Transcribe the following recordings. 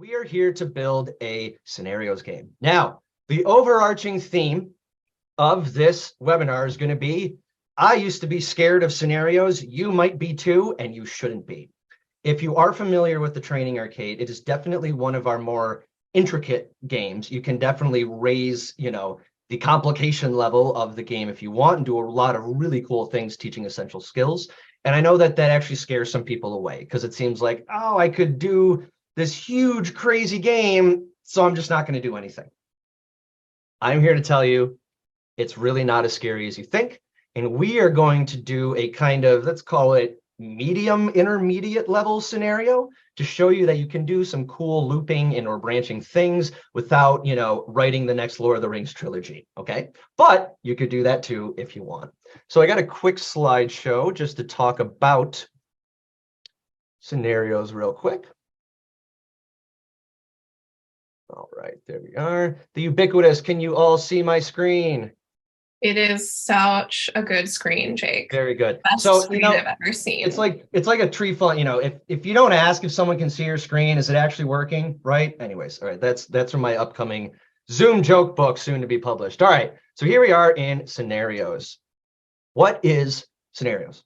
We are here to build a scenarios game. Now, the overarching theme of this webinar is going to be, I used to be scared of scenarios. You might be too, and you shouldn't be. If you are familiar with the training arcade, it is definitely one of our more intricate games. You can definitely raise, the complication level of the game if you want, and do a lot of really cool things teaching essential skills. And I know that actually scares some people away because it seems like, oh, I could do this huge, crazy game, so I'm just not going to do anything. I'm here to tell you it's really not as scary as you think. And we are going to do a kind of, let's call it medium intermediate level scenario to show you that you can do some cool looping and or branching things without, writing the next Lord of the Rings trilogy, okay? But you could do that too if you want. So I got a quick slideshow just to talk about scenarios real quick. All right, there we are. The ubiquitous, can you all see my screen? It is such a good screen, Jake. Very good. Best So, screen I've ever seen. It's like a tree fall, if you don't ask if someone can see your screen, is it actually working, right? Anyways, all right, that's from my upcoming Zoom joke book soon to be published. All right, so here we are in scenarios. What is scenarios?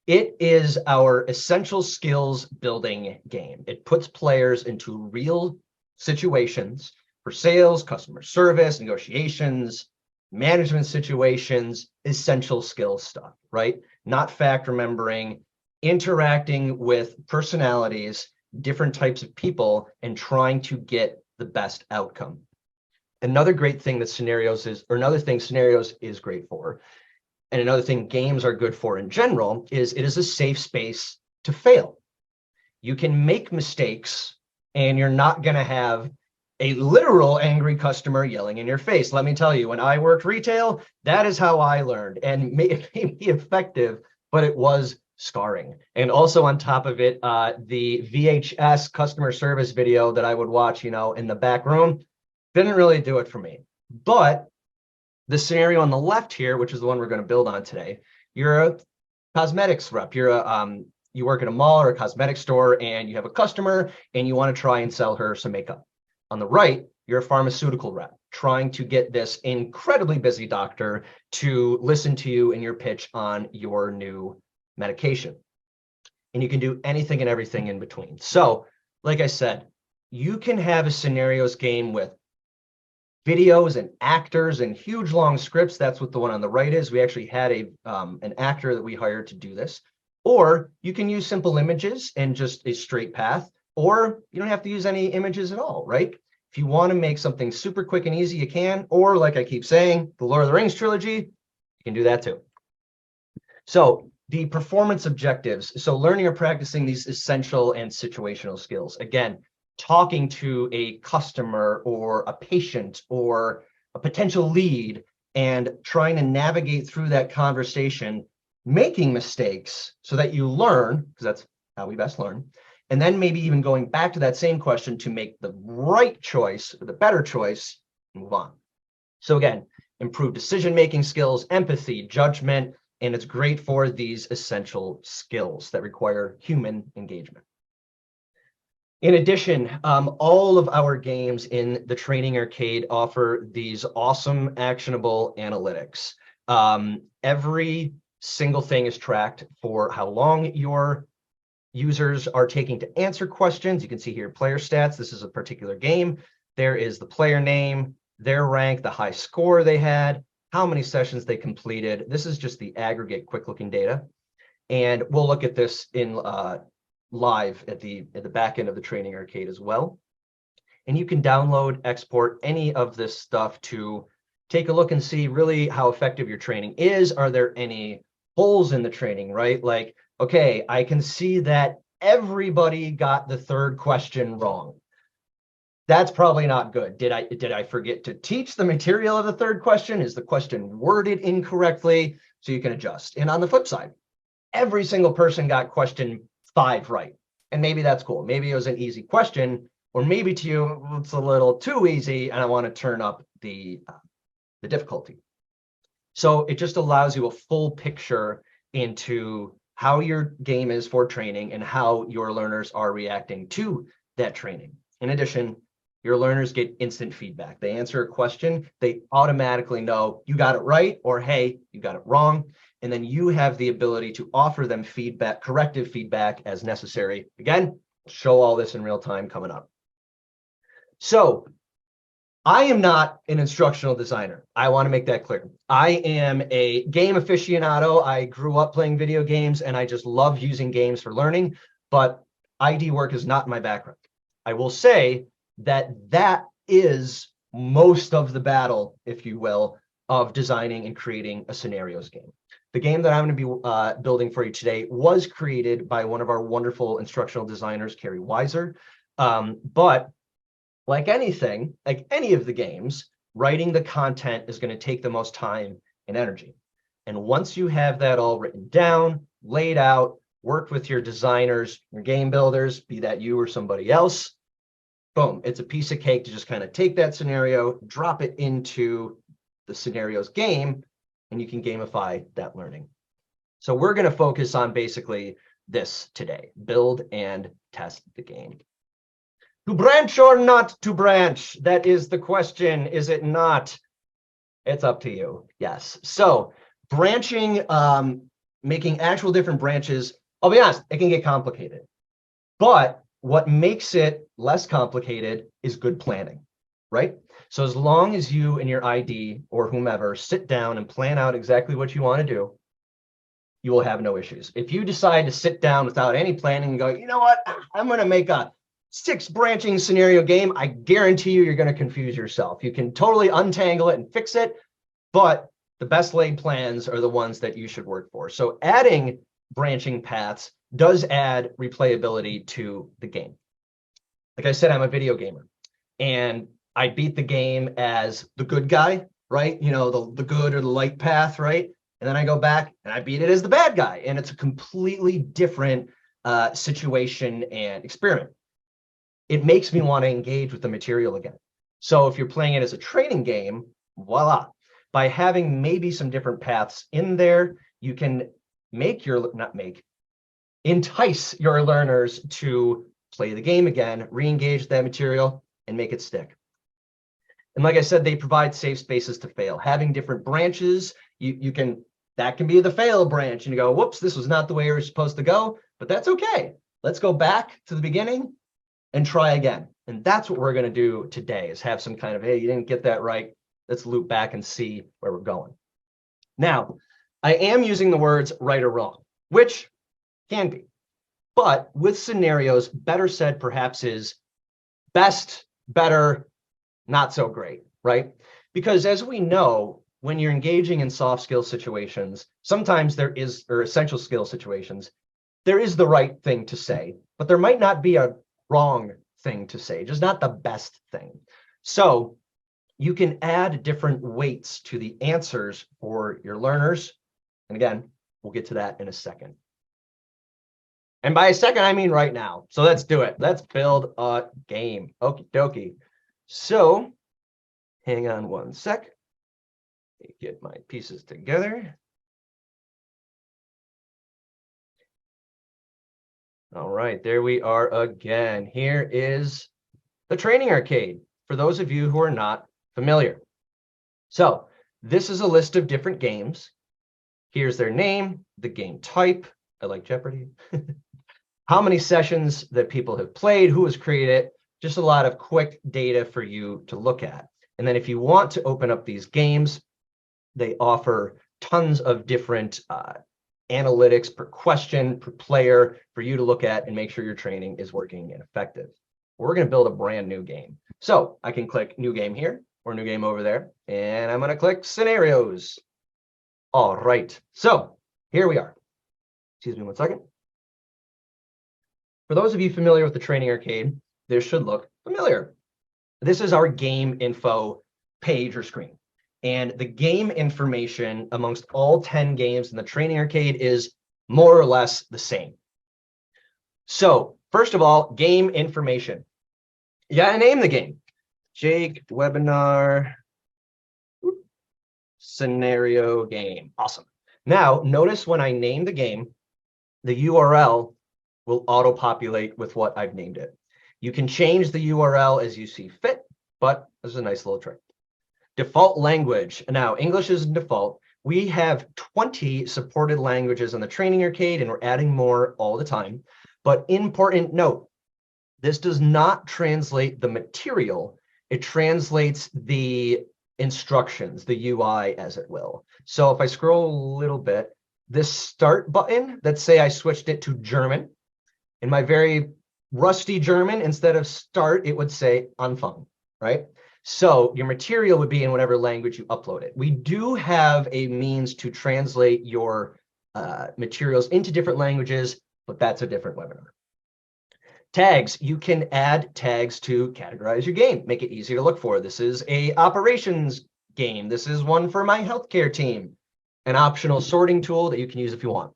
It is our essential skills building game. It puts players into real situations for sales, customer service, negotiations, management situations, essential skills stuff, right? Not fact remembering, interacting with personalities, different types of people, and trying to get the best outcome. Another great thing that scenarios is great for, and another thing games are good for in general, is it is a safe space to fail. You can make mistakes and you're not going to have a literal angry customer yelling in your face. Let me tell you, when I worked retail, that is how I learned. And it may be effective, but it was scarring. And also on top of it, the VHS customer service video that I would watch, in the back room, didn't really do it for me. But the scenario on the left here, which is the one we're going to build on today, you're a cosmetics rep. You work at a mall or a cosmetic store and you have a customer and you want to try and sell her some makeup. On the right, you're a pharmaceutical rep trying to get this incredibly busy doctor to listen to you in your pitch on your new medication. And you can do anything and everything in between. So, like I said, you can have a scenarios game with videos and actors and huge long scripts. That's what the one on the right is. We actually had an actor that we hired to do this. Or you can use simple images and just a straight path, or you don't have to use any images at all, right? If you want to make something super quick and easy, you can. Or like I keep saying, the Lord of the Rings trilogy, you can do that too. So the performance objectives. So learning or practicing these essential and situational skills. Again, talking to a customer or a patient or a potential lead and trying to navigate through that conversation, making mistakes so that you learn, because that's how we best learn, and then maybe even going back to that same question to make the right choice or the better choice and move on. So again, improved decision-making skills, empathy, judgment, and it's great for these essential skills that require human engagement. In addition, all of our games in the training arcade offer these awesome actionable analytics. Every single thing is tracked for how long your users are taking to answer questions. You can see here player stats. This is a particular game. There is the player name, their rank, the high score they had, how many sessions they completed. This is just the aggregate quick looking data. And we'll look at this in live at the back end of the training arcade as well. And you can download, export any of this stuff to take a look and see really how effective your training is. Are there any holes in the training, right? Like, okay, I can see that everybody got the third question wrong. That's probably not good. Did I forget to teach the material of the third question? Is the question worded incorrectly? So you can adjust. And on the flip side, every single person got question 5 right. And maybe that's cool. Maybe it was an easy question, or maybe to you, it's a little too easy and I want to turn up the difficulty. So it just allows you a full picture into how your game is for training and how your learners are reacting to that training. In addition, your learners get instant feedback. They answer a question, they automatically know you got it right or hey, you got it wrong. And then you have the ability to offer them feedback, corrective feedback as necessary. Again, show all this in real time coming up. So I am not an instructional designer. I want to make that clear. I am a game aficionado. I grew up playing video games and I just love using games for learning, but ID work is not my background. I will say that is most of the battle, if you will, of designing and creating a scenarios game. The game that I'm going to be building for you today was created by one of our wonderful instructional designers, Carrie Weiser. But like anything, like any of the games, writing the content is going to take the most time and energy. And once you have that all written down, laid out, worked with your designers, your game builders, be that you or somebody else, boom, it's a piece of cake to just kind of take that scenario, drop it into the scenarios game, and you can gamify that learning. So we're going to focus on basically this today, build and test the game. To branch or not to branch? That is the question, is it not? It's up to you, yes. So branching, making actual different branches, I'll be honest, it can get complicated. But what makes it less complicated is good planning, right? So as long as you and your ID or whomever sit down and plan out exactly what you want to do, you will have no issues. If you decide to sit down without any planning and go, you know what, I'm going to make a 6 branching scenario game, I guarantee you're going to confuse yourself. You can totally untangle it and fix it, but the best laid plans are the ones that you should work for. So adding branching paths does add replayability to the game. Like I said, I'm a video gamer and I beat the game as the good guy, right? You know, the good or the light path, right? And then I go back and I beat it as the bad guy. And it's a completely different situation and experiment. It makes me want to engage with the material again. So if you're playing it as a training game, voila. By having maybe some different paths in there, you can entice your learners to play the game again, re-engage that material, and make it stick. And like I said, they provide safe spaces to fail. Having different branches, that can be the fail branch, and you go, whoops, this was not the way we were supposed to go, but that's okay. Let's go back to the beginning and try again. And that's what we're going to do today, is have some kind of, hey, you didn't get that right. Let's loop back and see where we're going. Now, I am using the words right or wrong, which can be. But with scenarios, better said perhaps is best, better, not so great, right? Because as we know, when you're engaging in soft skill situations, sometimes or essential skill situations, there is the right thing to say, but there might not be a wrong thing to say, just not the best thing. So you can add different weights to the answers for your learners. And again, we'll get to that in a second. And by a second, I mean right now. So let's do it. Let's build a game. Okie dokie. So hang on one sec. Let me get my pieces together. All right, there we are again. Here is the training arcade for those of you who are not familiar. So this is a list of different games. Here's their name, the game type. I like Jeopardy. How many sessions that people have played, who has created it, just a lot of quick data for you to look at. And then if you want to open up these games, they offer tons of different analytics per question, per player for you to look at and make sure your training is working and effective. We're going to build a brand new game. So I can click new game here or new game over there, and I'm going to click scenarios. All right, so here we are. Excuse me one second. For those of you familiar with the training arcade, this should look familiar. This is our game info page or screen. And the game information amongst all 10 games in the training arcade is more or less the same. So first of all, game information. You gotta name the game. Jake webinar scenario game. Awesome. Now, notice when I name the game, the URL will auto-populate with what I've named it. You can change the URL as you see fit, but this is a nice little trick. Default language. Now, English is default. We have 20 supported languages on the training arcade, and we're adding more all the time. But important note, this does not translate the material. It translates the instructions, the UI, as it will. So if I scroll a little bit, this start button, let's say I switched it to German. In my very rusty German, instead of start, it would say Anfang, right? So your material would be in whatever language you upload it. We do have a means to translate your materials into different languages, but that's a different webinar. Tags, you can add tags to categorize your game, make it easier to look for. This is a operations game. This is one for my healthcare team. An optional sorting tool that you can use if you want.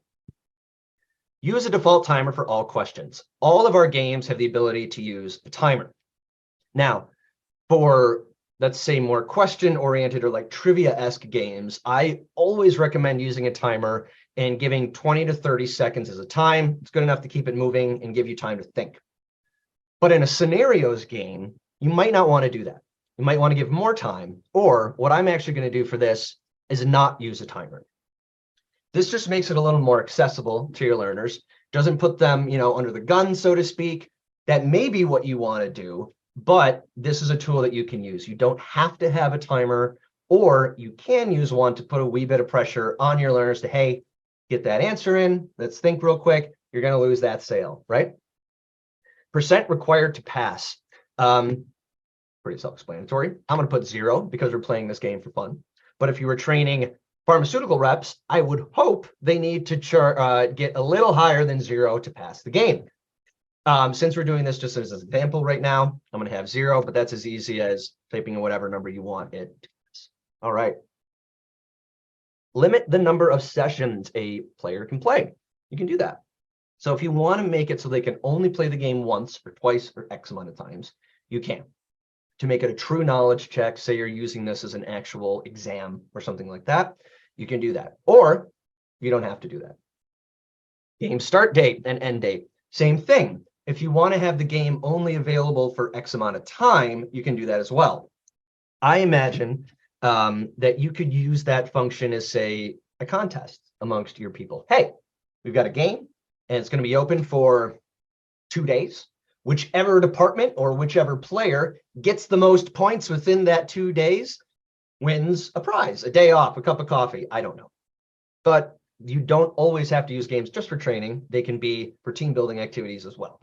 Use a default timer for all questions. All of our games have the ability to use a timer. Now, for, let's say, more question-oriented or like trivia-esque games, I always recommend using a timer and giving 20 to 30 seconds as a time. It's good enough to keep it moving and give you time to think. But in a scenarios game, you might not want to do that. You might want to give more time, or what I'm actually going to do for this is not use a timer. This just makes it a little more accessible to your learners. Doesn't put them, under the gun, so to speak. That may be what you want to do, but this is a tool that you can use. You don't have to have a timer, or you can use one to put a wee bit of pressure on your learners to, hey, get that answer in. Let's think real quick. You're going to lose that sale, right? Percent required to pass. Pretty self-explanatory. I'm going to put 0 because we're playing this game for fun. But if you were training pharmaceutical reps, I would hope they need to get a little higher than 0 to pass the game. Since we're doing this just as an example right now, I'm going to have 0, but that's as easy as typing in whatever number you want it to pass. All right. Limit the number of sessions a player can play. You can do that. So if you want to make it so they can only play the game once or twice or X amount of times, you can. To make it a true knowledge check, say you're using this as an actual exam or something like that, you can do that. Or you don't have to do that. Game start date and end date, same thing. If you want to have the game only available for X amount of time, you can do that as well. I imagine that you could use that function as, say, a contest amongst your people. Hey, we've got a game, and it's going to be open for 2 days. Whichever department or whichever player gets the most points within that 2 days wins a prize, a day off, a cup of coffee. I don't know. But you don't always have to use games just for training. They can be for team building activities as well.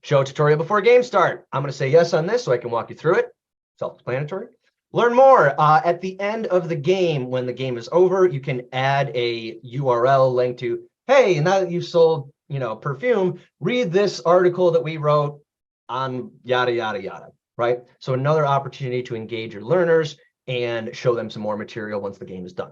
Show a tutorial before game start. I'm going to say yes on this so I can walk you through it. Self-explanatory. Learn more. At the end of the game, when the game is over, you can add a URL link to, hey, now that you've sold perfume, read this article that we wrote on yada, yada, yada, right? So another opportunity to engage your learners and show them some more material once the game is done.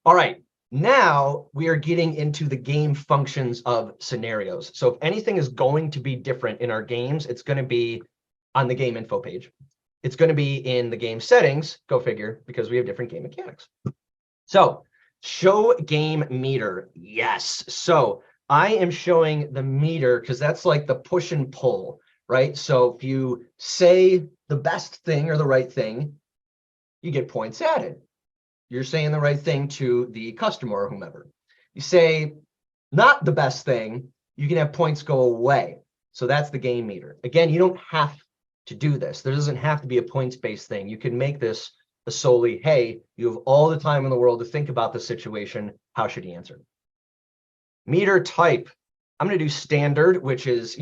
All right, now we are getting into the game functions of scenarios. So if anything is going to be different in our games, it's going to be on the game info page. It's going to be in the game settings, go figure, because we have different game mechanics. So show game meter, yes. So I am showing the meter because that's like the push and pull, right? So if you say the best thing or the right thing, you get points added. You're saying the right thing to the customer or whomever. You say not the best thing, you can have points go away. So that's the game meter. Again, you don't have to do this. There doesn't have to be a points-based thing. You can make this a solely, hey, you have all the time in the world to think about the situation. How should you answer? Meter type, I'm going to do standard, which is,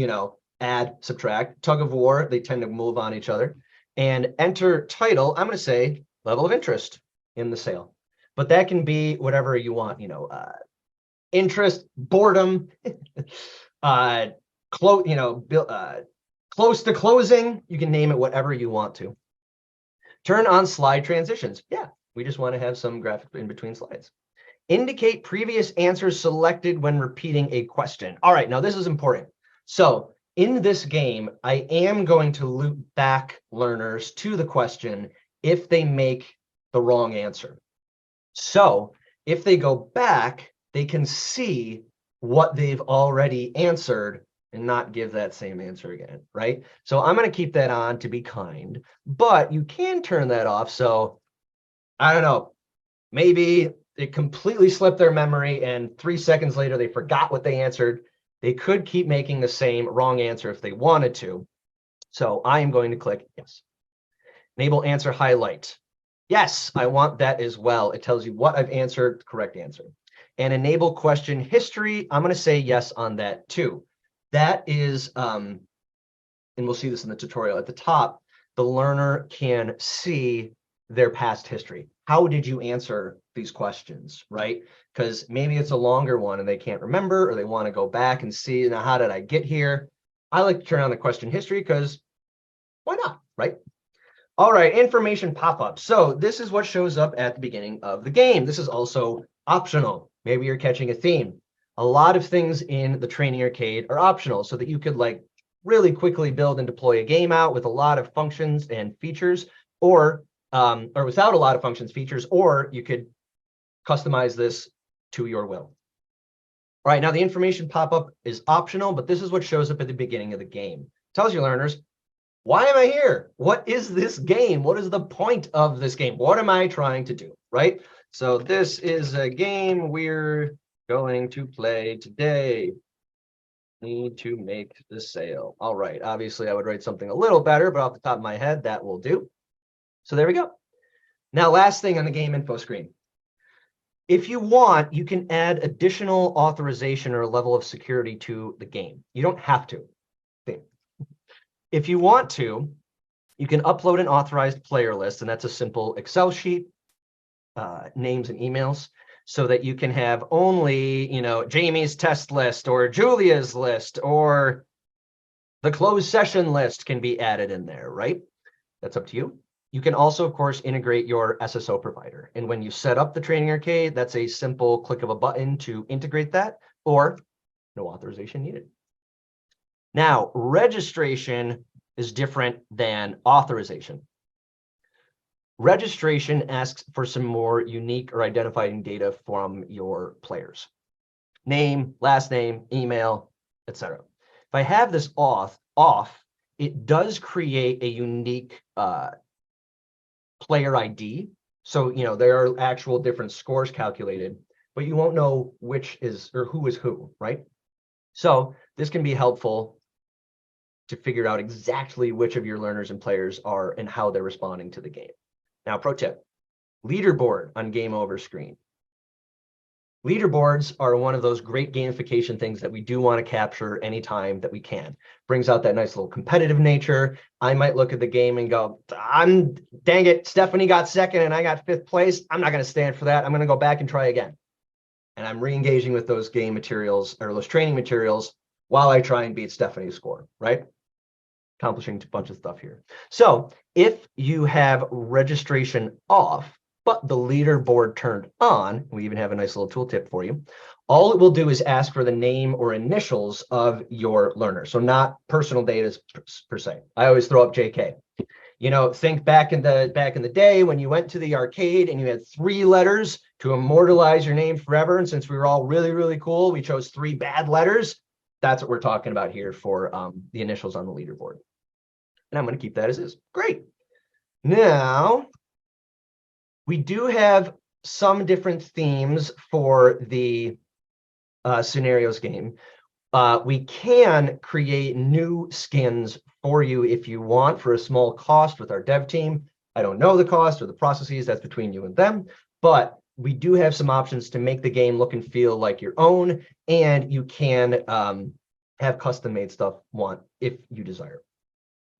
add, subtract. Tug of war, they tend to move on each other. And enter title, I'm going to say level of interest in the sale. But that can be whatever you want, interest, boredom, close to closing. You can name it whatever you want to. Turn on slide transitions. Yeah, we just want to have some graphic in between slides. Indicate previous answers selected when repeating a question. All right, now this is important. So in this game, I am going to loop back learners to the question if they make the wrong answer. So if they go back, they can see what they've already answered and not give that same answer again, right? So I'm going to keep that on to be kind, but you can turn that off. So I don't know, maybe it completely slipped their memory and 3 seconds later they forgot what they answered. They could keep making the same wrong answer if they wanted to. So I am going to click yes. Enable answer highlight. Yes, I want that as well. It tells you what I've answered, the correct answer. And enable question history. I'm going to say yes on that too. That is, and we'll see this in the tutorial at the top, the learner can see their past history. How did you answer these questions, right? Because maybe it's a longer one and they can't remember, or they want to go back and see, now how did I get here? I like to turn on the question history because why not, right? All right, information pop-up. So this is what shows up at the beginning of the game. This is also optional. Maybe you're catching a theme. A lot of things in the training arcade are optional so that you could like really quickly build and deploy a game out with a lot of functions and features, or without a lot of functions, features, or you could customize this to your will. All right, now the information pop-up is optional, but this is what shows up at the beginning of the game. It tells your learners, why am I here? What is this game? What is the point of this game? What am I trying to do, right? So this is a game we're going to play today. Need to make the sale. All right, obviously I would write something a little better, but off the top of my head, that will do. So there we go. Now, last thing on the game info screen. If you want, you can add additional authorization or level of security to the game. You don't have to. If you want to, you can upload an authorized player list, and that's a simple Excel sheet, names and emails, so that you can have only, Jamie's test list or Julia's list or the closed session list can be added in there, right? That's up to you. You can also, of course, integrate your SSO provider. And when you set up the training arcade, that's a simple click of a button to integrate that, or no authorization needed. Now, registration is different than authorization. Registration asks for some more unique or identifying data from your players. Name, last name, email, etc. If I have this off, it does create a unique player ID. So, there are actual different scores calculated, but you won't know which is, or who is who, right? So this can be helpful to figure out exactly which of your learners and players are and how they're responding to the game. Now, pro tip, leaderboard on game over screen. Leaderboards are one of those great gamification things that we do want to capture anytime that we can. Brings out that nice little competitive nature. I might look at the game and go, dang it, Stephanie got second and I got 5th place. I'm not going to stand for that. I'm going to go back and try again. And I'm re-engaging with those game materials or those training materials while I try and beat Stephanie's score, right? Accomplishing a bunch of stuff here. So if you have registration off, but the leaderboard turned on, we even have a nice little tooltip for you. All it will do is ask for the name or initials of your learner. So not personal data per se. I always throw up JK. Think back in the day when you went to the arcade and you had 3 letters to immortalize your name forever. And since we were all really, really cool, we chose 3 bad letters. That's what we're talking about here for the initials on the leaderboard. And I'm going to keep that as is. Great. Now, we do have some different themes for the scenarios game. We can create new skins for you if you want for a small cost with our dev team. I don't know the cost or the processes. That's between you and them. But we do have some options to make the game look and feel like your own. And you can have custom-made stuff if you desire.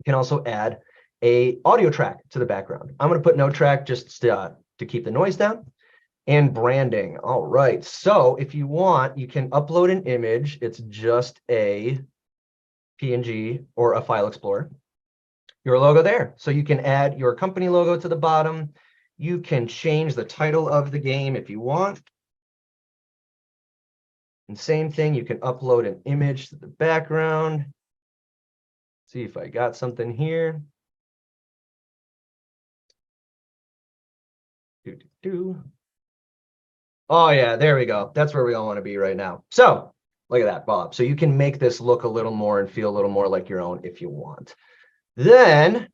You can also add a audio track to the background. I'm going to put no track just to keep the noise down. And branding. All right. So if you want, you can upload an image. It's just a PNG or a file explorer. Your logo there. So you can add your company logo to the bottom. You can change the title of the game if you want. And same thing, you can upload an image to the background. See if I got something here. Oh yeah, there we go. That's where we all want to be right now. So Look at that, Bob. So you can make this look a little more and feel a little more like your own if you want. Then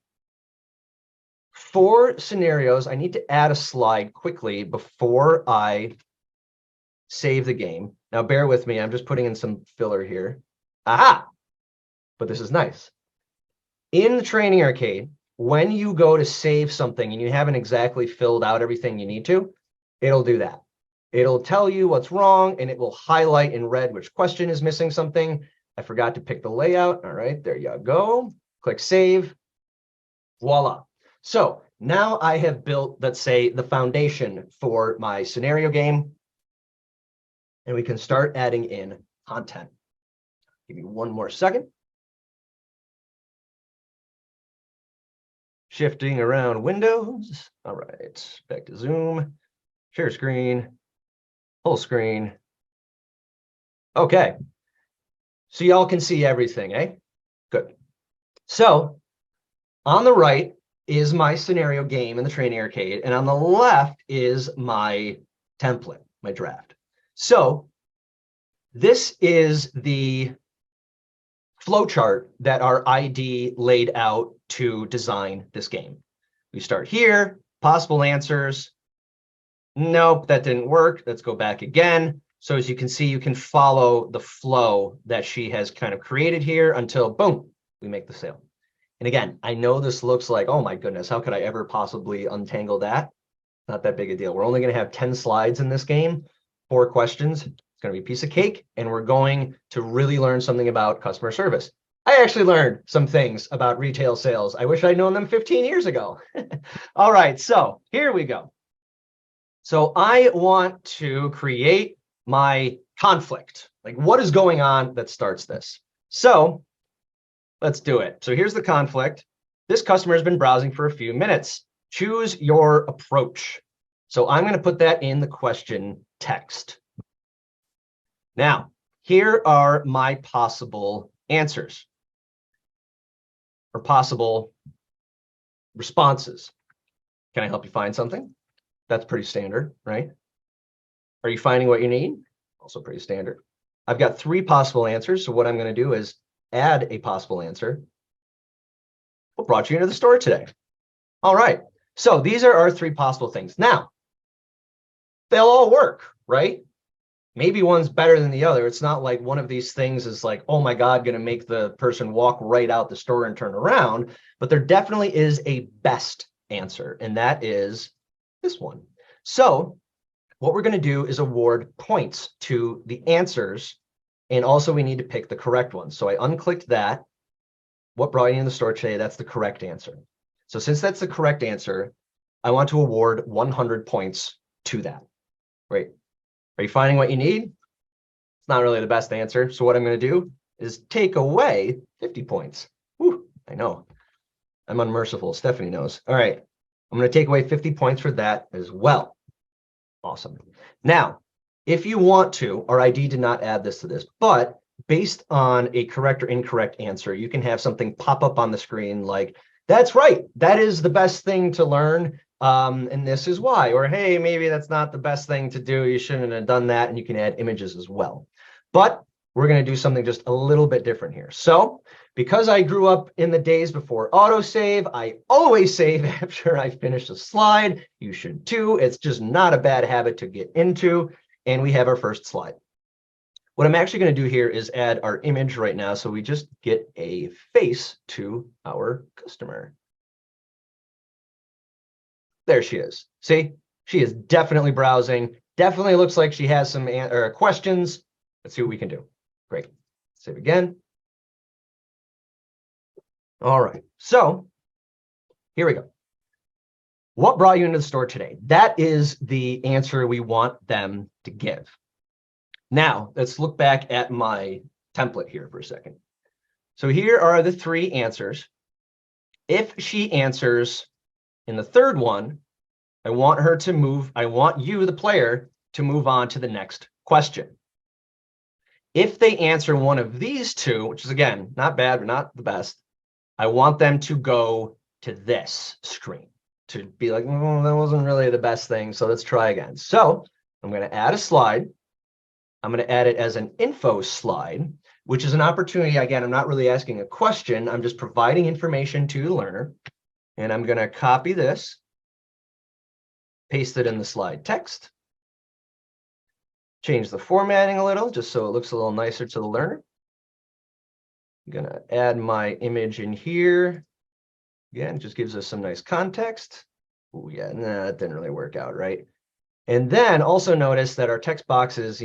for scenarios, I need to add a slide quickly before I save the game. Now, bear with me. I'm just putting in some filler here. Aha! But this is nice. In the training arcade, when you go to save something and you haven't exactly filled out everything you need to, it'll do that. It'll tell you what's wrong, and it will highlight in red which question is missing something. I forgot to pick the layout. All right, there you go. Click save. Voila. So now I have built, let's say, the foundation for my scenario game, and we can start adding in content. Give me one more second. Shifting around windows. All right, back to Zoom, share screen, full screen. Okay, so y'all can see everything, eh? Good. So on the right is my scenario game in the training arcade, and on the left is my template, my draft. So this is the flowchart that our ID laid out to design this game. We start here, possible answers. Nope, that didn't work. Let's go back again. So as you can see, you can follow the flow that she has kind of created here until, boom, we make the sale. And again, I know this looks like, oh my goodness, how could I ever possibly untangle that? Not that big a deal. We're only going to have 10 slides in this game, 4 questions. It's going to be a piece of cake, and we're going to really learn something about customer service. I actually learned some things about retail sales. I wish I'd known them 15 years ago. All right, so here we go. So I want to create my conflict. Like, what is going on that starts this? So let's do it. So here's the conflict. This customer has been browsing for a few minutes. Choose your approach. So I'm going to put that in the question text. Now, here are my possible answers or possible responses. Can I help you find something? That's pretty standard, right? Are you finding what you need? Also pretty standard. I've got 3 possible answers. So what I'm going to do is add a possible answer. What brought you into the store today? All right. So these are our 3 possible things. Now, they'll all work, right? Maybe one's better than the other. It's not like one of these things is like, oh my God, going to make the person walk right out the store and turn around. But there definitely is a best answer, and that is this one. So what we're going to do is award points to the answers, and also we need to pick the correct one. So I unclicked that. What brought you in the store today? That's the correct answer. So since that's the correct answer, I want to award 100 points to that. Great. Are you finding what you need? It's not really the best answer. So what I'm going to do is take away 50 points. Whew, I know. I'm unmerciful. Stephanie knows. All right. I'm going to take away 50 points for that as well. Awesome. Now, if you want to, our ID did not add this to this, but based on a correct or incorrect answer, you can have something pop up on the screen like, that's right, that is the best thing to learn, and this is why. Or, hey, maybe that's not the best thing to do. You shouldn't have done that. And you can add images as well. But we're going to do something just a little bit different here. So because I grew up in the days before autosave, I always save after I finish a slide. You should too. It's just not a bad habit to get into. And we have our first slide. What I'm actually going to do here is add our image right now. So we just get a face to our customer. There she is. See, she is definitely browsing. Definitely looks like she has some questions. Let's see what we can do. Great. Save again. All right. So here we go. What brought you into the store today? That is the answer we want them to give. Now, let's look back at my template here for a second. So here are the 3 answers. If she answers in the third one, I want her to move. I want you, the player, to move on to the next question. If they answer one of these 2, which is, again, not bad, but not the best, I want them to go to this screen to be like, that wasn't really the best thing. So let's try again. So I'm going to add a slide. I'm going to add it as an info slide, which is an opportunity. Again, I'm not really asking a question. I'm just providing information to the learner. And I'm going to copy this, paste it in the slide text, change the formatting a little, just so it looks a little nicer to the learner. I'm going to add my image in here. Again, it just gives us some nice context. Oh, yeah, nah, that didn't really work out, right? And then also notice that our text box is,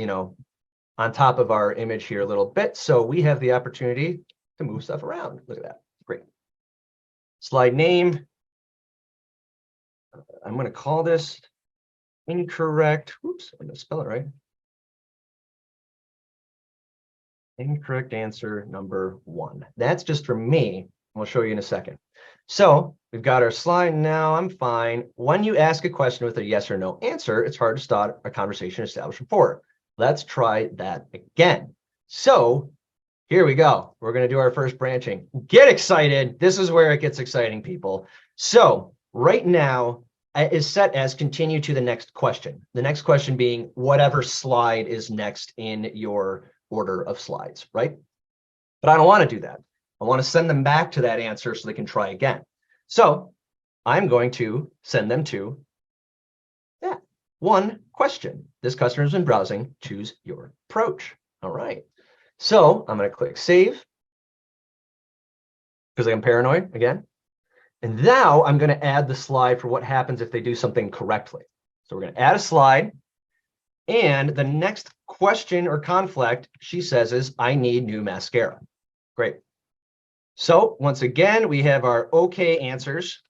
on top of our image here a little bit. So we have the opportunity to move stuff around. Look at that. Great. Slide name. I'm going to call this incorrect. Oops, I'm going to spell it right. Incorrect answer number 1. That's just for me. We'll show you in a second. So we've got our slide now. I'm fine. When you ask a question with a yes or no answer, it's hard to start a conversation, establish rapport. Let's try that again. So here we go. We're going to do our first branching. Get excited. This is where it gets exciting, people. So right now is set as continue to the next question. The next question being whatever slide is next in your order of slides, right? But I don't want to do that. I want to send them back to that answer so they can try again. So I'm going to send them to that one question. This customer has been browsing. Choose your approach. All right. So I'm going to click save because I'm paranoid again. And now I'm going to add the slide for what happens if they do something correctly. So we're going to add a slide. And the next question or conflict, she says, is I need new mascara. Great. So once again, we have our okay answers.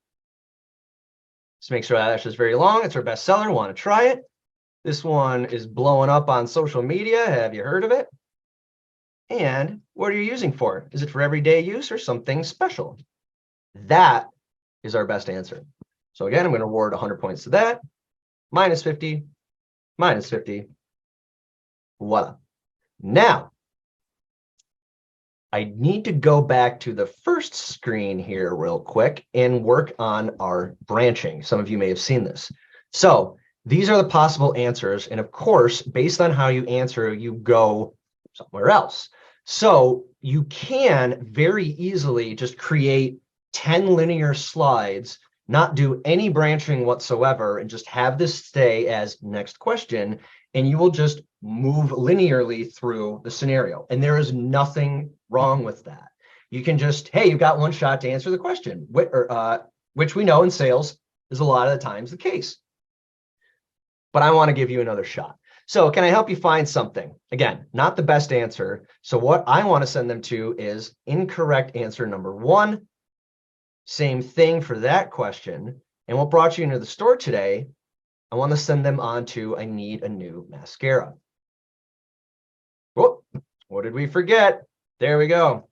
Let's make sure that is very long. It's our bestseller. Want to try it? This one is blowing up on social media. Have you heard of it? And what are you using for? Is it for everyday use or something special? That is our best answer. So again, I'm going to award 100 points to that. Minus 50, minus 50. Voila. Now, I need to go back to the first screen here real quick and work on our branching. Some of you may have seen this. So these are the possible answers. And of course, based on how you answer, you go somewhere else. So you can very easily just create 10 linear slides, not do any branching whatsoever, and just have this stay as next question. And you will just move linearly through the scenario. And there is nothing wrong with that. You can just, hey, you've got one shot to answer the question, which we know in sales is a lot of the times the case. But I want to give you another shot. So can I help you find something? Again, not the best answer. So what I want to send them to is incorrect answer number 1. Same thing for that question. And what brought you into the store today? I want to send them on to I need a new mascara. Whoop, what did we forget? There we go.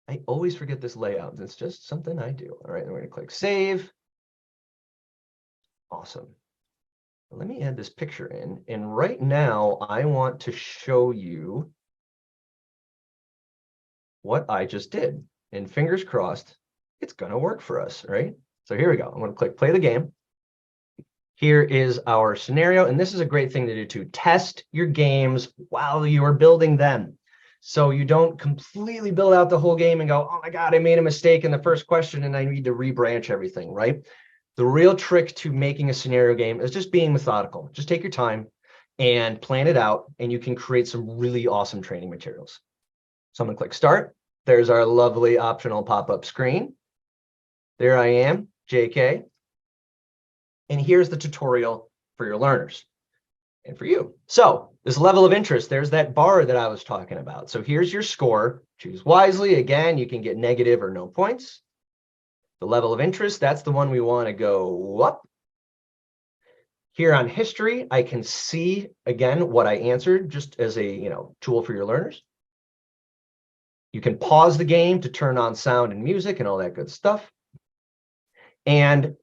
I always forget this layout. It's just something I do. All right, we're going to click save. Awesome. Let me add this picture in. And right now, I want to show you what I just did. And fingers crossed, it's going to work for us, right? So here we go. I'm going to click play the game. Here is our scenario. And this is a great thing to do to test your games while you are building them. So you don't completely build out the whole game and go, oh my God, I made a mistake in the first question and I need to rebranch everything, right? The real trick to making a scenario game is just being methodical. Just take your time and plan it out, and you can create some really awesome training materials. So I'm going to click start. There's our lovely optional pop-up screen. There I am, JK. And here's the tutorial for your learners and for you. So this level of interest, there's that bar that I was talking about. So here's your score. Choose wisely. Again, you can get negative or no points. The level of interest, that's the one we want to go up. Here on history, I can see, again, what I answered just as a tool for your learners. You can pause the game to turn on sound and music and all that good stuff. And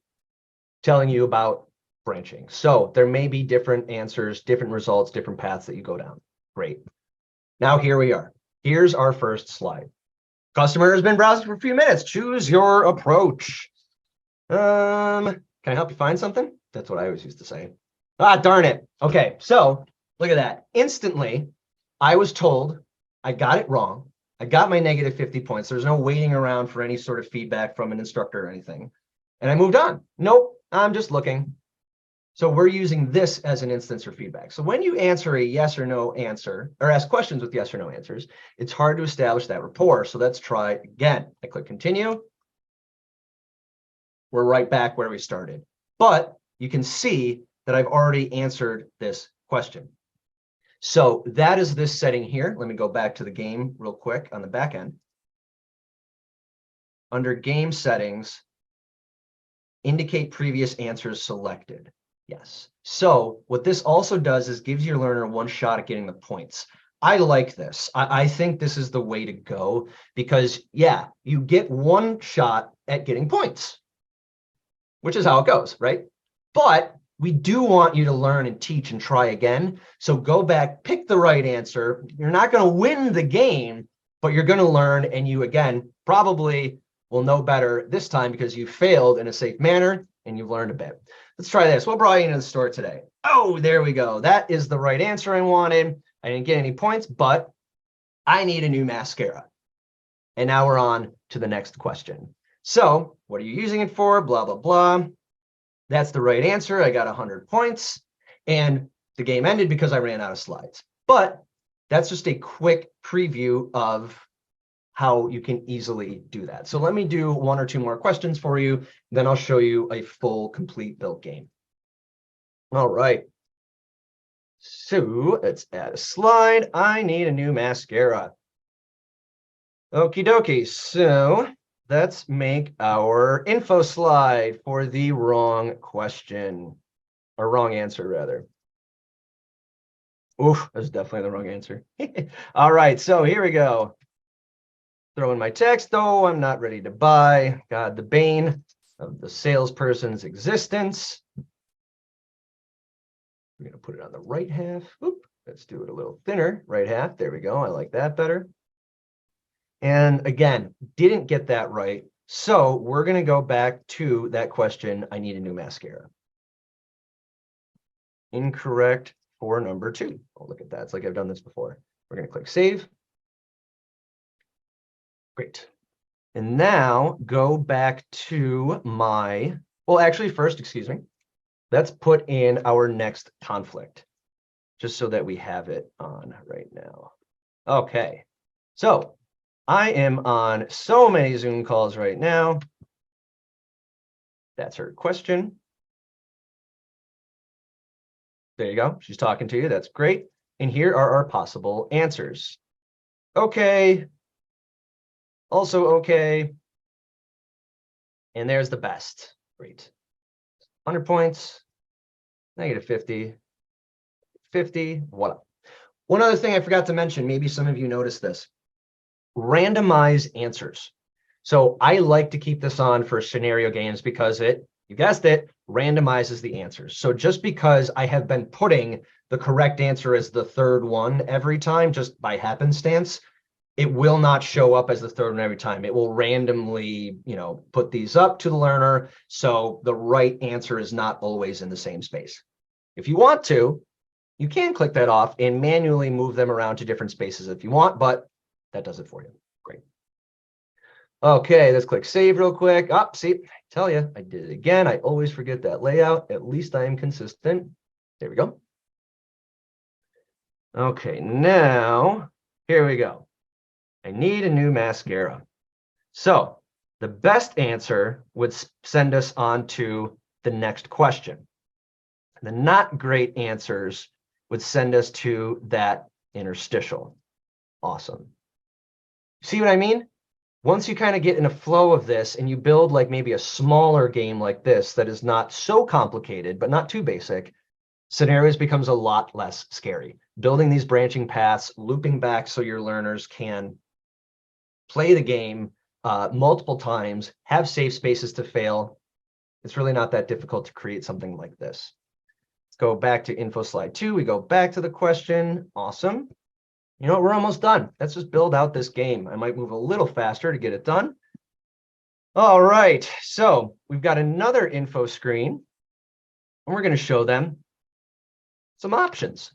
telling you about branching. So there may be different answers, different results, different paths that you go down. Great. Now here we are. Here's our first slide. Customer has been browsing for a few minutes. Choose your approach. Can I help you find something? That's what I always used to say. Ah, darn it. Okay, so Look at that. Instantly, I was told I got it wrong. I got my negative 50 points. There's no waiting around for any sort of feedback from an instructor or anything. And I moved on. Nope, I'm just looking. So we're using this as an instance for feedback. So when you answer a yes or no answer, or ask questions with yes or no answers, it's hard to establish that rapport. So let's try again. I click continue. We're right back where we started. But you can see that I've already answered this question. So that is this setting here. Let me go back to the game real quick on the back end. Under game settings, indicate previous answers selected. Yes. So what this also does is gives your learner one shot at getting the points. I like this. I think this is the way to go because, yeah, you get one shot at getting points, which is how it goes, right? But we do want you to learn and teach and try again. So go back, pick the right answer. You're not going to win the game, but you're going to learn. And you, again, probably will know better this time because you failed in a safe manner and you've learned a bit. Let's try this. What brought you into the store today? Oh, there we go. That is the right answer I wanted. I didn't get any points, but I need a new mascara. And now we're on to the next question. So what are you using it for? Blah, blah, blah. That's the right answer. I got 100 points. And the game ended because I ran out of slides. But that's just a quick preview of how you can easily do that. So let me do one or two more questions for you. Then I'll show you a full, complete built game. All right. So let's add a slide. I need a new mascara. Okie dokie. So let's make our info slide for the wrong question, or wrong answer, rather. Oof, that's definitely the wrong answer. All right, so here we go. Throw in my text. Oh, I'm not ready to buy. God, the bane of the salesperson's existence. We're going to put it on the right half. Oop, let's do it a little thinner. Right half. There we go. I like that better. And again, didn't get that right. So we're going to go back to that question. I need a new mascara. Incorrect for number 2. Oh, look at that. It's like I've done this before. We're going to click save. Great. And now go back to my, well, actually first, excuse me. Let's put in our next conflict, just so that we have it on right now. Okay. So I am on so many Zoom calls right now. That's her question. There you go. She's talking to you. That's great. And here are our possible answers. Okay. Also okay. And there's the best. Great. 100 points. Negative 50. 50. Voila. One other thing I forgot to mention, maybe some of you noticed this. Randomize answers. So I like to keep this on for scenario games because it, you guessed it, randomizes the answers. So just because I have been putting the correct answer as the third one every time, just by happenstance, it will not show up as the third one every time. It will randomly, put these up to the learner. So the right answer is not always in the same space. If you want to, you can click that off and manually move them around to different spaces if you want, but that does it for you. Great. Okay, let's click save real quick. Oh, see, I tell you, I did it again. I always forget that layout. At least I am consistent. There we go. Okay, now here we go. I need a new mascara. So the best answer would send us on to the next question. The not great answers would send us to that interstitial. Awesome. See what I mean? Once you kind of get in a flow of this and you build like maybe a smaller game like this that is not so complicated, but not too basic, scenarios becomes a lot less scary. Building these branching paths, looping back so your learners can play the game multiple times, have safe spaces to fail. It's really not that difficult to create something like this. Let's go back to info slide 2. We go back to the question. Awesome. You know what? We're almost done. Let's just build out this game. I might move a little faster to get it done. All right. So we've got another info screen, and we're going to show them some options.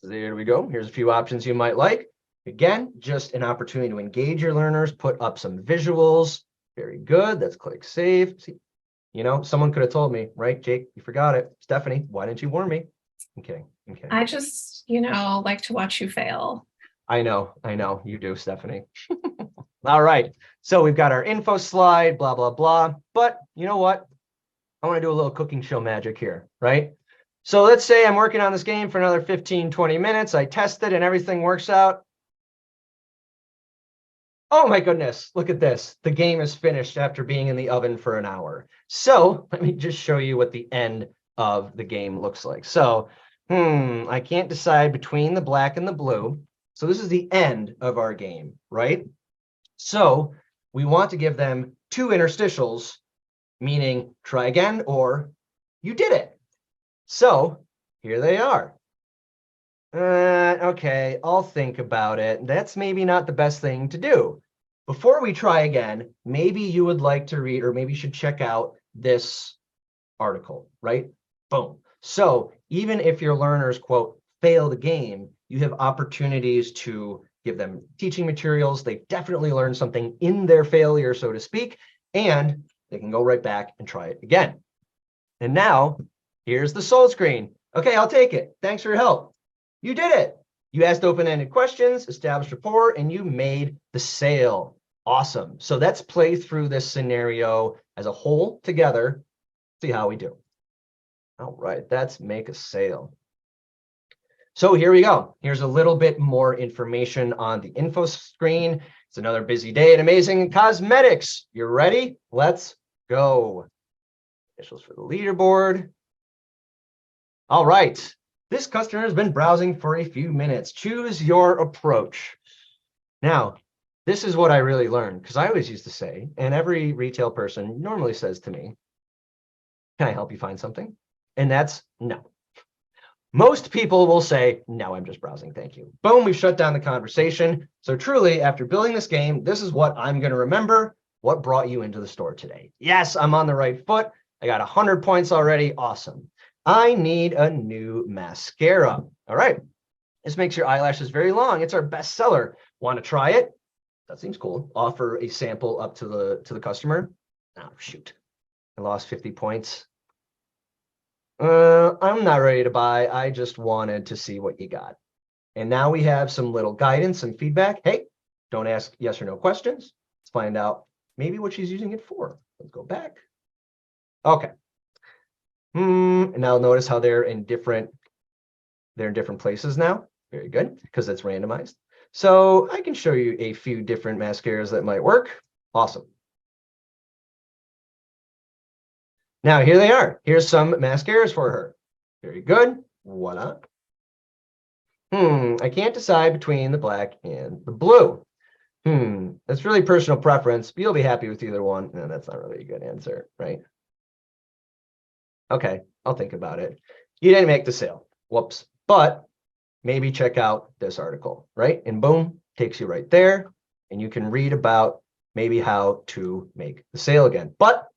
There we go. Here's a few options you might like. Again, just an opportunity to engage your learners, put up some visuals. Very good. Let's click save. See, someone could have told me, right, Jake? You forgot it. Stephanie, why didn't you warn me? I'm kidding. I'm kidding. I just, like to watch you fail. I know. You do, Stephanie. All right. So we've got our info slide, blah, blah, blah. But you know what? I want to do a little cooking show magic here, right? So let's say I'm working on this game for another 15, 20 minutes. I test it and everything works out. Oh my goodness, look at this. The game is finished after being in the oven for an hour. So let me just show you what the end of the game looks like. So, I can't decide between the black and the blue. So this is the end of our game, right? So we want to give them 2 interstitials, meaning try again or you did it. So here they are. Okay, I'll think about it. That's maybe not the best thing to do. Before we try again, maybe you would like to read, or maybe you should check out this article, right? Boom. So even if your learners, quote, fail the game, you have opportunities to give them teaching materials. They've definitely learned something in their failure, so to speak, and they can go right back and try it again. And now, here's the sold screen. Okay, I'll take it. Thanks for your help. You did it. You asked open-ended questions, established rapport, and you made the sale. Awesome. So let's play through this scenario as a whole together, see how we do. All right, let's make a sale. So here we go. Here's a little bit more information on the info screen. It's another busy day at Amazing Cosmetics. You ready? Let's go. Initials for the leaderboard. All right. This customer has been browsing for a few minutes. Choose your approach. Now, this is what I really learned, because I always used to say, and every retail person normally says to me, can I help you find something? And that's no. Most people will say, no, I'm just browsing, thank you. Boom, we've shut down the conversation. So truly, after building this game, this is what I'm going to remember. What brought you into the store today? Yes, I'm on the right foot. I got 100 points already. Awesome. I need a new mascara. All right. This makes your eyelashes very long. It's our best seller. Want to try it? That seems cool. Offer a sample up to the customer. Oh, shoot. I lost 50 points. I'm not ready to buy. I just wanted to see what you got. And now we have some little guidance and feedback. Hey, don't ask yes or no questions. Let's find out maybe what she's using it for. Let's go back. Okay. And now notice how they're in different places now. Very good, because it's randomized. So I can show you a few different mascaras that might work. Awesome. Now here they are. Here's some mascaras for her. Very good. Voila. I can't decide between the black and the blue. That's really personal preference. You'll be happy with either one. No, that's not really a good answer, right? Okay, I'll think about it. You didn't make the sale. Whoops. But maybe check out this article, right? And boom, takes you right there. And you can read about maybe how to make the sale again. But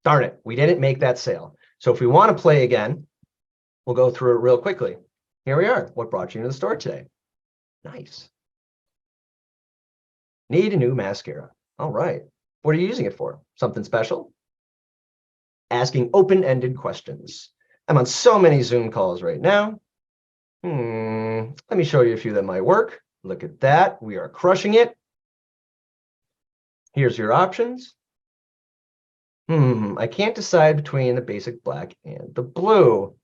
darn it, we didn't make that sale. So if we want to play again, we'll go through it real quickly. Here we are. What brought you into the store today? Nice. Need a new mascara. All right. What are you using it for? Something special? Asking open-ended questions. I'm on so many Zoom calls right now. Let me show you a few that might work. Look at that. We are crushing it. Here's your options. I can't decide between the basic black and the blue.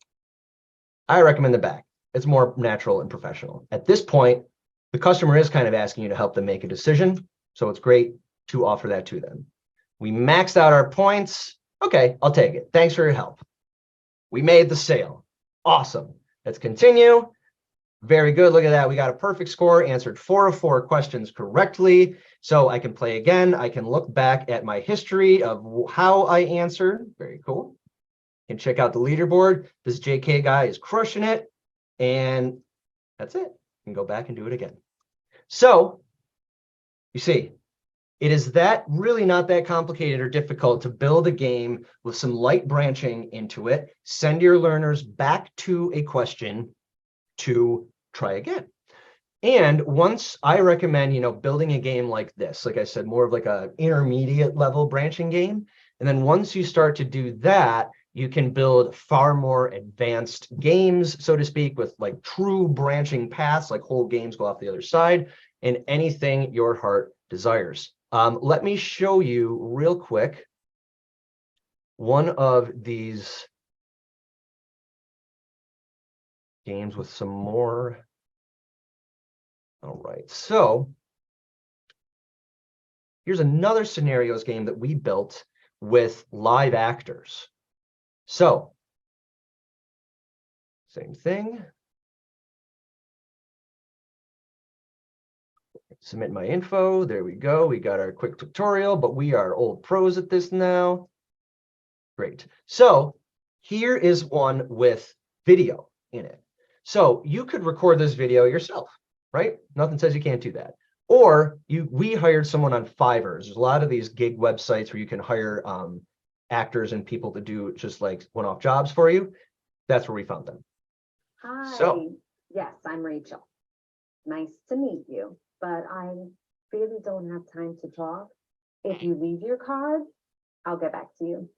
I recommend the back. It's more natural and professional. At this point, the customer is kind of asking you to help them make a decision. So it's great to offer that to them. We maxed out our points. Okay, I'll take it. Thanks for your help. We made the sale. Awesome. Let's continue. Very good. Look at that. We got a perfect score, answered 4 of 4 questions correctly. So I can play again. I can look back at my history of how I answered. Very cool. You can check out the leaderboard. This JK guy is crushing it. And that's it. You can go back and do it again. So you see, it is that really not that complicated or difficult to build a game with some light branching into it. Send your learners back to a question to try again. And once I recommend, building a game like this, like I said, more of like a intermediate level branching game. And then once you start to do that, you can build far more advanced games, so to speak, with like true branching paths, like whole games go off the other side, and anything your heart desires. Let me show you real quick one of these games with some more. All right, so here's another scenarios game that we built with live actors. So, same thing. Submit my info. There we go. We got our quick tutorial, but we are old pros at this now. Great. So here is one with video in it. So you could record this video yourself, right? Nothing says you can't do that. Or we hired someone on Fiverr. There's a lot of these gig websites where you can hire actors and people to do just like one-off jobs for you. That's where we found them. Hi. So, yes, I'm Rachel. Nice to meet you, but I really don't have time to talk. If you leave your card, I'll get back to you.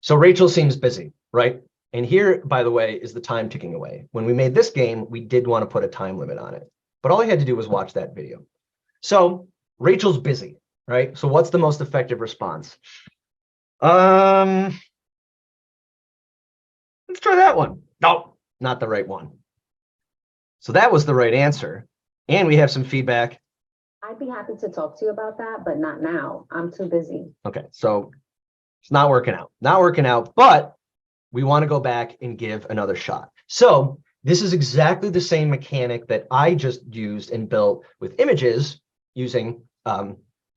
So Rachel seems busy, right? And here, by the way, is the time ticking away. When we made this game, we did want to put a time limit on it, but all I had to do was watch that video. So Rachel's busy, right? So what's the most effective response? Let's try that one. No, not the right one. So that was the right answer. And we have some feedback. I'd be happy to talk to you about that, but not now. I'm too busy. Okay, so it's not working out. Not working out, but we want to go back and give another shot. So this is exactly the same mechanic that I just used and built with images using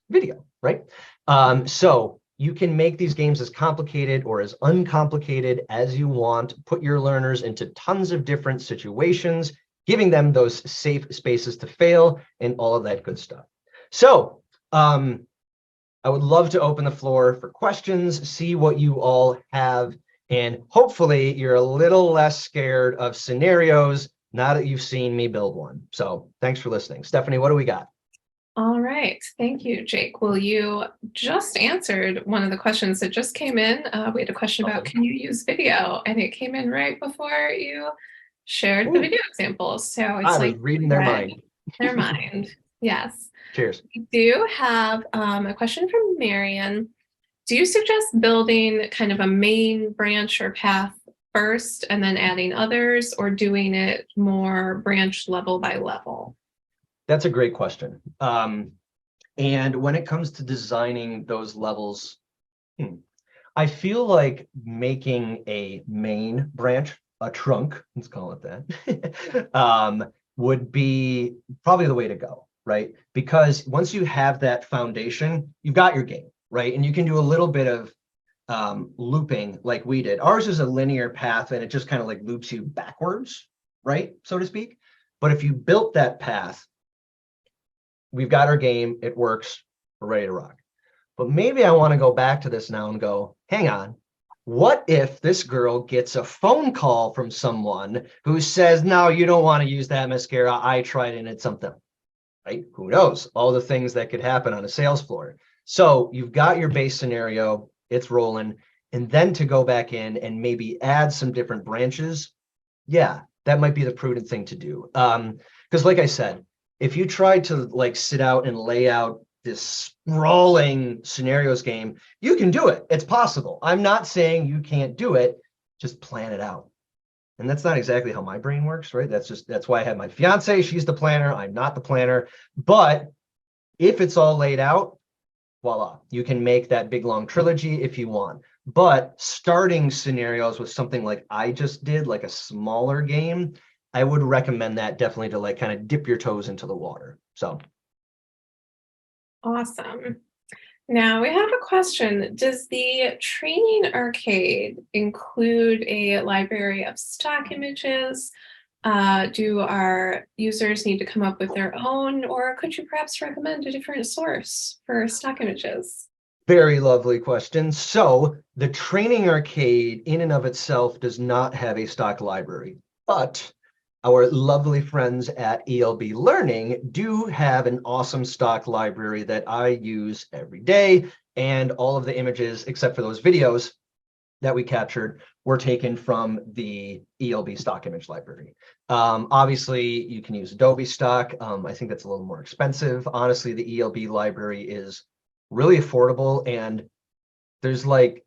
video, right? So you can make these games as complicated or as uncomplicated as you want. Put your learners into tons of different situations, giving them those safe spaces to fail and all of that good stuff. So I would love to open the floor for questions, see what you all have, and hopefully you're a little less scared of scenarios now that you've seen me build one. So thanks for listening. Stephanie, what do we got? All right. Thank you, Jake. Well, you just answered one of the questions that just came in. We had a question about, can you use video? And it came in right before you shared the video examples. So it's I was reading their mind. Their mind. Yes. Cheers. We do have a question from Marion. Do you suggest building kind of a main branch or path first and then adding others, or doing it more branch level by level? That's a great question. And when it comes to designing those levels, I feel like making a main branch, a trunk, let's call it that, would be probably the way to go, right? Because once you have that foundation, you've got your game, right? And you can do a little bit of looping like we did. Ours is a linear path and it just kind of like loops you backwards, right? So to speak. But if you built that path, we've got our game, it works, we're ready to rock. But maybe I want to go back to this now and go, hang on, what if this girl gets a phone call from someone who says, no, you don't want to use that mascara, I tried and it's something, right? Who knows? All the things that could happen on a sales floor. So you've got your base scenario, it's rolling, and then to go back in and maybe add some different branches, yeah, that might be the prudent thing to do. Because like I said, if you try to like sit out and lay out this sprawling scenarios game, you can do it. It's possible. I'm not saying you can't do it, just plan it out. And that's not exactly how my brain works, right? That's why I have my fiance. She's the planner. I'm not the planner. But if it's all laid out, voila, you can make that big long trilogy if you want. But starting scenarios with something like I just did, like a smaller game, I would recommend that definitely to like kind of dip your toes into the water. So. Awesome. Now we have a question. Does the training arcade include a library of stock images? Do our users need to come up with their own, or could you perhaps recommend a different source for stock images? Very lovely question. So the training arcade in and of itself does not have a stock library, but our lovely friends at ELB Learning do have an awesome stock library that I use every day. And all of the images, except for those videos that we captured, were taken from the ELB stock image library. Obviously, you can use Adobe stock. I think that's a little more expensive. Honestly, the ELB library is really affordable, and there's like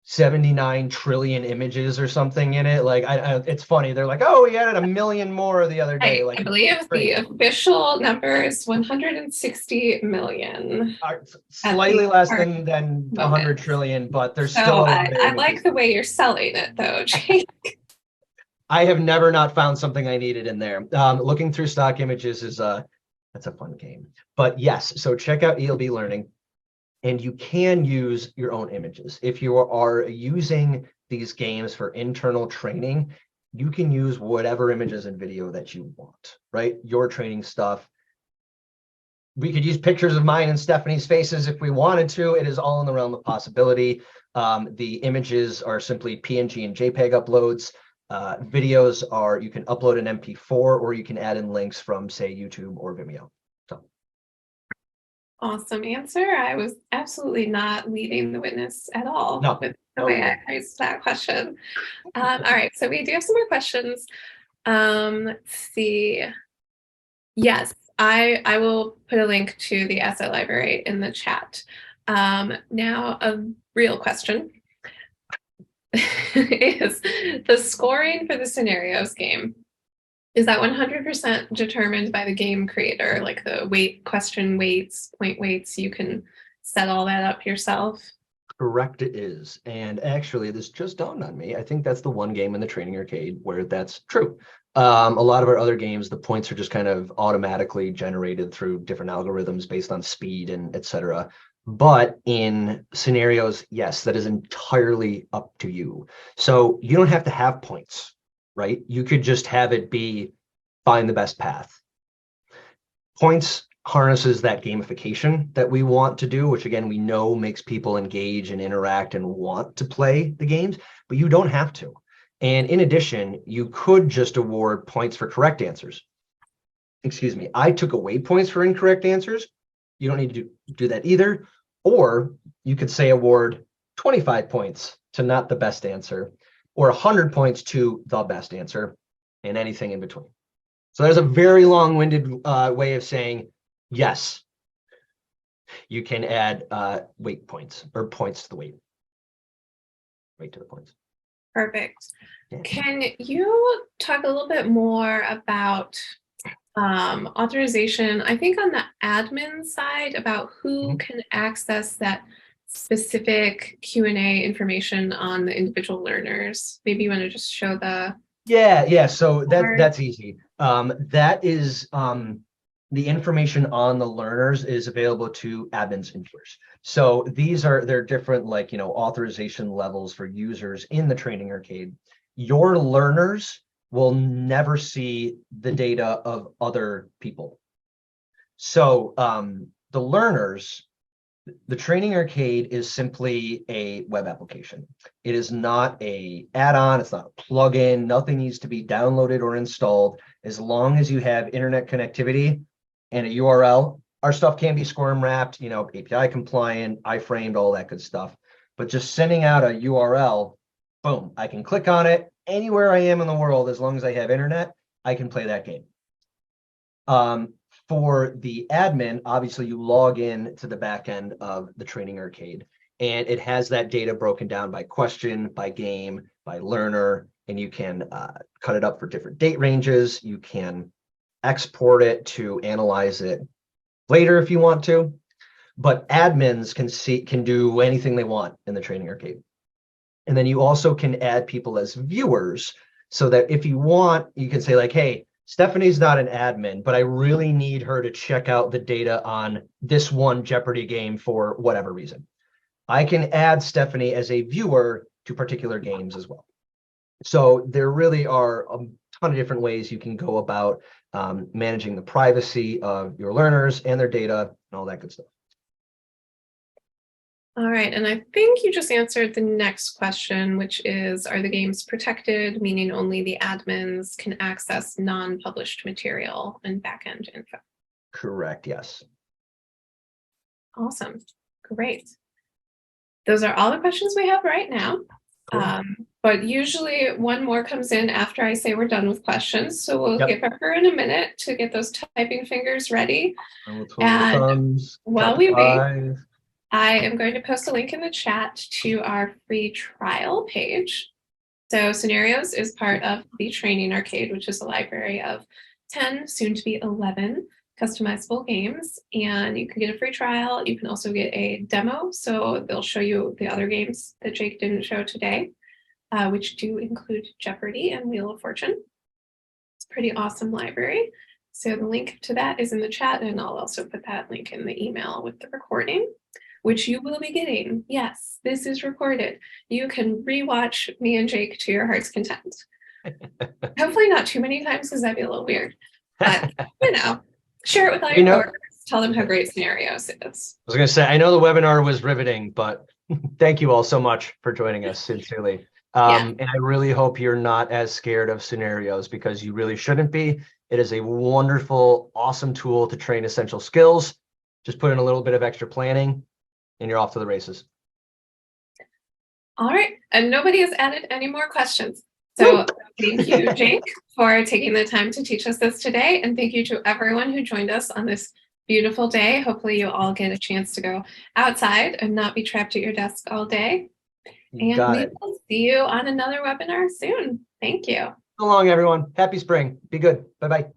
79 trillion images or something in it. Like, it's funny. They're like, oh, we added a million more the other day. Like, I believe the great. official number is 160 million. Slightly less than moment. 100 trillion, but there's So still a lot of I images. like the way you're selling it, though, Jake. I have never not found something I needed in there. Looking through stock images is that's a fun game. But yes, so check out ELB Learning, and you can use your own images. If you are using these games for internal training, you can use whatever images and video that you want, right? Your training stuff. We could use pictures of mine and Stephanie's faces if we wanted to. It is all in the realm of possibility. The images are simply PNG and JPEG uploads. Videos are, you can upload an MP4, or you can add in links from, say, YouTube or Vimeo. So. Awesome answer. I was absolutely not leading the witness at all No, with the way I phrased that question. All right, so we do have some more questions. Let's see. Yes, I will put a link to the asset library in the chat. Now, a real question is the scoring for the scenarios game. Is that 100% determined by the game creator, like the question weights, point weights? You can set all that up yourself? Correct, it is. And actually, this just dawned on me. I think that's the one game in the training arcade where that's true. A lot of our other games, the points are just kind of automatically generated through different algorithms based on speed and etc. But in scenarios, yes, that is entirely up to you. So you don't have to have points, right? You could just have it be find the best path. Points harnesses that gamification that we want to do, which again, we know makes people engage and interact and want to play the games, but you don't have to. And in addition, you could just award points for correct answers. Excuse me, I took away points for incorrect answers. You don't need to do that either. Or you could say award 25 points to not the best answer, or 100 points to the best answer, and anything in between. So there's a very long-winded way of saying, yes, you can add weight points, or points to the weight to the points. Perfect. Yeah. Can you talk a little bit more about authorization? I think on the admin side, about who can access that specific Q&A information on the individual learners. Maybe you want to just show the... Yeah. So that's easy. That is the information on the learners is available to admins and viewers. So they're different, like, authorization levels for users in the training arcade. Your learners will never see the data of other people. So the learners, the training arcade is simply a web application. It is not a add-on, it's not a plugin, nothing needs to be downloaded or installed. As long as you have internet connectivity and a URL, our stuff can be squirm wrapped, API compliant, iframed, all that good stuff. But just sending out a URL, boom, I can click on it anywhere I am in the world. As long as I have internet, I can play that game. For the admin, obviously you log in to the back end of the training arcade, and it has that data broken down by question, by game, by learner, and you can cut it up for different date ranges. You can export it to analyze it later if you want to, but admins can do anything they want in the training arcade. And then you also can add people as viewers, so that if you want, you can say like, hey, Stephanie's not an admin, but I really need her to check out the data on this one Jeopardy game for whatever reason. I can add Stephanie as a viewer to particular games as well. So there really are a ton of different ways you can go about managing the privacy of your learners and their data and all that good stuff. All right, and I think you just answered the next question, which is, are the games protected, meaning only the admins can access non-published material and backend info? Correct, yes. Awesome, great. Those are all the questions we have right now. Cool. But usually one more comes in after I say we're done with questions. So we'll Yep. give everyone a minute to get those typing fingers ready. And with thumbs, while count we wait, 5. I am going to post a link in the chat to our free trial page. So Scenarios is part of the Training Arcade, which is a library of 10, soon to be 11 customizable games. And you can get a free trial. You can also get a demo. So they'll show you the other games that Jake didn't show today, which do include Jeopardy and Wheel of Fortune. It's a pretty awesome library. So the link to that is in the chat, and I'll also put that link in the email with the recording, which you will be getting. Yes, this is recorded. You can rewatch me and Jake to your heart's content. Hopefully not too many times, because that'd be a little weird. But, share it with all your coworkers. Tell them how great Scenarios is. I was going to say, I know the webinar was riveting, but thank you all so much for joining us, sincerely. And I really hope you're not as scared of Scenarios, because you really shouldn't be. It is a wonderful, awesome tool to train essential skills. Just put in a little bit of extra planning and you're off to the races. All right, and nobody has added any more questions. So thank you, Jake, for taking the time to teach us this today. And thank you to everyone who joined us on this beautiful day. Hopefully you all get a chance to go outside and not be trapped at your desk all day. And we will see you on another webinar soon. Thank you. So long, everyone. Happy spring. Be good. Bye-bye.